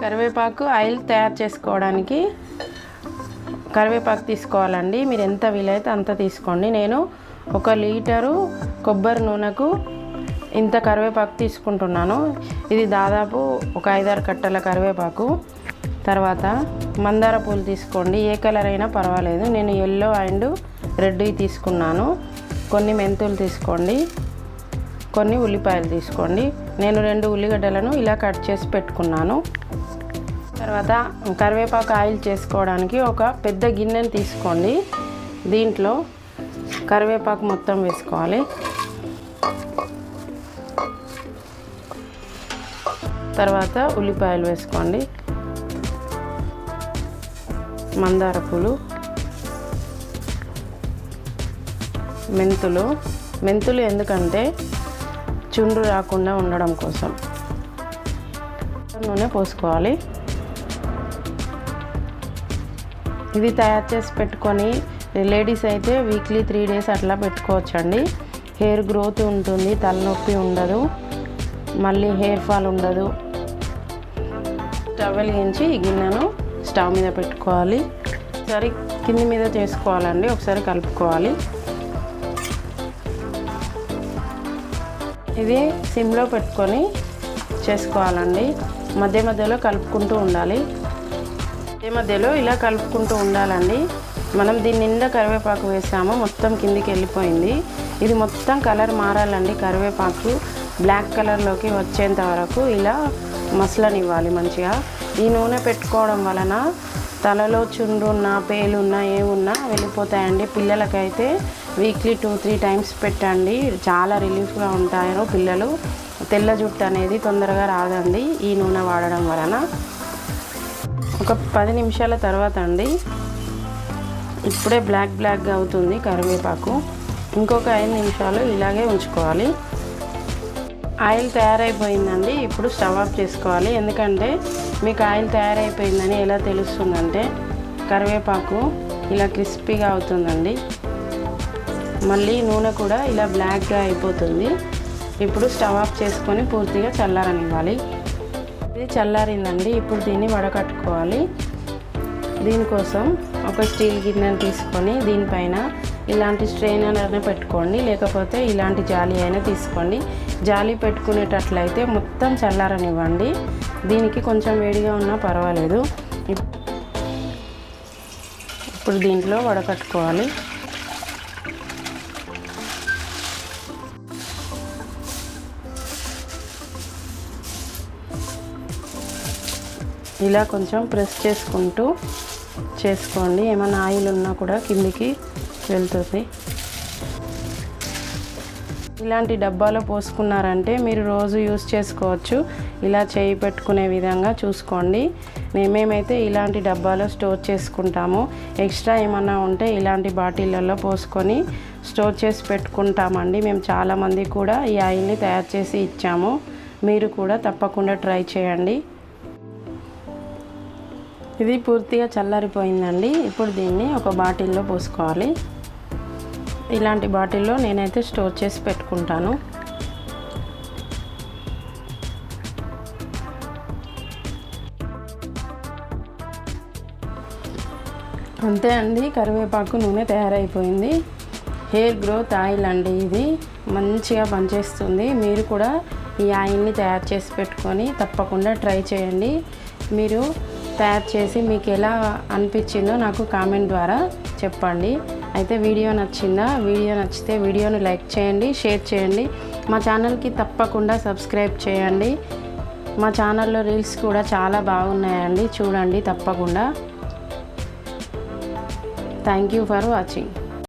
కరివేపాకు ఆయిల్ తయారు చేసుకోవడానికి కరివేపాకు తీసుకోవాలండి. మీరు ఎంత వీలైతే అంత తీసుకోండి. నేను 1 లీటరు కొబ్బరి నూనెకు ఇంత కరివేపాకు తీసుకుంటున్నాను. ఇది దాదాపు ఒక 5-6 కట్టల కరివేపాకు. తర్వాత మందార పూలు తీసుకోండి, ఏ కలర్ అయినా పర్వాలేదు. నేను ఎల్లో అండ్ రెడ్ తీసుకున్నాను. కొన్ని మెంతులు తీసుకోండి, కొన్ని ఉల్లిపాయలు తీసుకోండి. నేను 2 ఉల్లిగడ్డలను ఇలా కట్ చేసి పెట్టుకున్నాను. తర్వాత కరివేపాకు ఆయిల్ చేసుకోవడానికి ఒక పెద్ద గిన్నెని తీసుకోండి. దీంట్లో కరివేపాకు మొత్తం వేసుకోవాలి. తర్వాత ఉల్లిపాయలు వేసుకోండి, మందార పూలు, మెంతులు ఎందుకంటే చుండ్రు రాకుండా ఉండడం కోసం. నూనె పోసుకోవాలి. ఇది తయారు చేసి పెట్టుకొని లేడీస్ అయితే వీక్లీ 3 డేస్ అట్లా పెట్టుకోవచ్చండి. హెయిర్ గ్రోత్ ఉంటుంది, తలనొప్పి ఉండదు, మళ్ళీ హెయిర్ ఫాల్ ఉండదు. స్టవ్ వెలిగించి ఈ గిన్నెను స్టవ్ మీద పెట్టుకోవాలి. ఒకసారి కింది మీద చేసుకోవాలండి, ఒకసారి కలుపుకోవాలి. ఇది సిమ్లో పెట్టుకొని చేసుకోవాలండి. మధ్య మధ్యలో కలుపుకుంటూ ఉండాలి. మధ్యలో ఇలా కలుపుకుంటూ ఉండాలండి. మనం దీని నిండా కరివేపాకు వేసాము, మొత్తం కిందికి వెళ్ళిపోయింది. ఇది మొత్తం కలర్ మారాలండి. కరివేపాకు బ్లాక్ కలర్లోకి వచ్చేంత వరకు ఇలా మసలనివ్వాలి మంచిగా. ఈ నూనె పెట్టుకోవడం వలన తలలో చుండ్రున్నా పేలున్నా ఏమున్నా వెళ్ళిపోతాయండి. పిల్లలకైతే వీక్లీ 2-3 టైమ్స్ పెట్టండి, చాలా రిలీఫ్గా ఉంటారు పిల్లలు. తెల్ల జుట్టు అనేది తొందరగా రాదండి ఈ నూనె వాడడం వలన. ఒక 10 నిమిషాల తర్వాత అండి, ఇప్పుడే బ్లాక్గా అవుతుంది కరివేపాకు. ఇంకొక 5 నిమిషాలు ఇలాగే ఉంచుకోవాలి. ఆయిల్ తయారైపోయిందండి. ఇప్పుడు స్టవ్ ఆఫ్ చేసుకోవాలి. ఎందుకంటే మీకు ఆయిల్ తయారైపోయిందని ఎలా తెలుస్తుందంటే కరివేపాకు ఇలా క్రిస్పీగా అవుతుందండి, మళ్ళీ నూనె కూడా ఇలా బ్లాక్గా అయిపోతుంది. ఇప్పుడు స్టవ్ ఆఫ్ చేసుకొని పూర్తిగా చల్లారనివ్వాలి. ఇది చల్లారిందండి. ఇప్పుడు దీన్ని వడకట్టుకోవాలి. దీనికోసం ఒక స్టీల్ గిన్నెను తీసుకొని దీనిపైన ఇలాంటి స్ట్రెయినర్ని పెట్టుకోండి, లేకపోతే ఇలాంటి జాలి అయినా తీసుకోండి. జాలి పెట్టుకునేటట్లయితే మొత్తం చల్లారనివ్వండి. దీనికి కొంచెం వేడిగా ఉన్నా పర్వాలేదు. ఇప్పుడు దీంట్లో వడకట్టుకోవాలి. ఇలా కొంచెం ప్రెస్ చేసుకుంటూ చేసుకోండి. ఏమైనా ఆయిల్ ఉన్నా కూడా కిందికి వెళ్తుంది. ఇలాంటి డబ్బాలో పోసుకున్నారంటే మీరు రోజు యూస్ చేసుకోవచ్చు. ఇలా చేయి పెట్టుకునే విధంగా చూసుకోండి. మేమైతే ఇలాంటి డబ్బాలో స్టోర్ చేసుకుంటాము. ఎక్స్ట్రా ఏమన్నా ఉంటే ఇలాంటి బాటిళ్ళల్లో పోసుకొని స్టోర్ చేసి పెట్టుకుంటామండి. మేము చాలామంది కూడా ఈ ఆయిల్ని తయారు చేసి ఇచ్చాము. మీరు కూడా తప్పకుండా ట్రై చేయండి. ఇది పూర్తిగా చల్లారిపోయిందండి. ఇప్పుడు దీన్ని ఒక బాటిల్లో పోసుకోవాలి. ఇలాంటి బాటిల్లో నేనైతే స్టోర్ చేసి పెట్టుకుంటాను. అంతే అండి, కరివేపాకు నూనె తయారైపోయింది. హెయిర్ గ్రోత్ ఆయిల్ అండి, ఇది మంచిగా పనిచేస్తుంది. మీరు కూడా ఈ ఆయిల్ని తయారు చేసి పెట్టుకొని తప్పకుండా ట్రై చేయండి. మీరు తయారు చేసి మీకు ఎలా అనిపించిందో నాకు కామెంట్ ద్వారా చెప్పండి. అయితే వీడియో నచ్చిందా? వీడియో నచ్చితే వీడియోను లైక్ చేయండి, షేర్ చేయండి. మా ఛానల్కి తప్పకుండా సబ్స్క్రైబ్ చేయండి. మా ఛానల్లో రీల్స్ కూడా చాలా బాగున్నాయండి, చూడండి తప్పకుండా. Thank you for watching.